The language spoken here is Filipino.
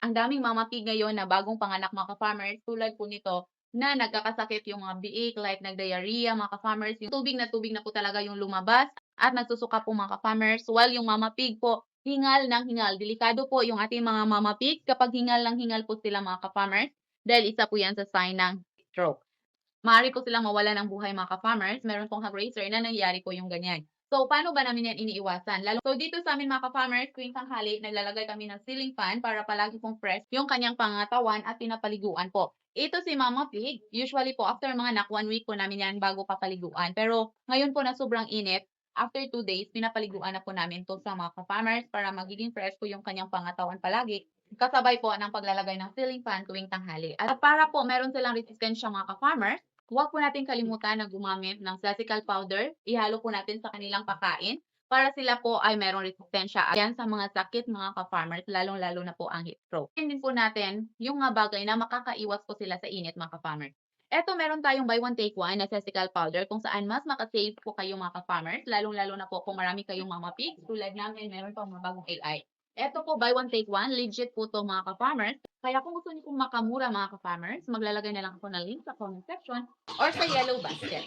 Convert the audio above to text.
Ang daming mama pig ngayon na bagong panganak mga ka-farmers tulad po nito na nagkakasakit yung mga biik like nag-diarrhea mga ka-farmers, yung tubig na po talaga yung lumabas at nagsusuka po mga ka-farmers while yung mama pig po hingal ng hingal. Delikado po yung ating mga mama pig kapag hingal ng hingal po sila mga ka-farmers dahil isa po yan sa sign ng stroke. Maaari po silang mawalan ng buhay mga ka-farmers. Meron pong hog raiser na nangyayari po yung ganyan. So, paano ba namin yan iniiwasan? So, dito sa amin mga ka-farmers, tuwing tanghali, naglalagay kami ng ceiling fan para palagi pong fresh yung kanyang pangatawan at pinapaliguan po. Ito si Mama Pig. Usually po, after mga anak, 1 week po namin yan bago papaliguan. Pero ngayon po na sobrang init, after 2 days, pinapaliguan na po namin to sa mga ka-farmers para magiging fresh po yung kanyang pangatawan palagi. Kasabay po ng paglalagay ng ceiling fan tuwing tanghali. At para po meron silang resistensya mga ka-farmers, huwag po natin kalimutan na gumamit ng classical powder. Ihalo po natin sa kanilang pagkain para sila po ay merong resistensya yan sa mga sakit mga ka-farmers, lalong-lalo na po ang heat stroke. Din po natin yung mga bagay na makakaiwas po sila sa init mga ka-farmers. Eto meron tayong buy one take one na classical powder kung saan mas makasave po kayo mga ka-farmers, lalong-lalo na po kung marami kayong mama pigs tulad namin, meron pang mga bagong AI. Eto po, buy one take one, legit po to mga ka-farmers. Kaya kung gusto niyo pong makamura mga ka-farmers, maglalagay na lang ako ng link sa comment section or sa yellow basket.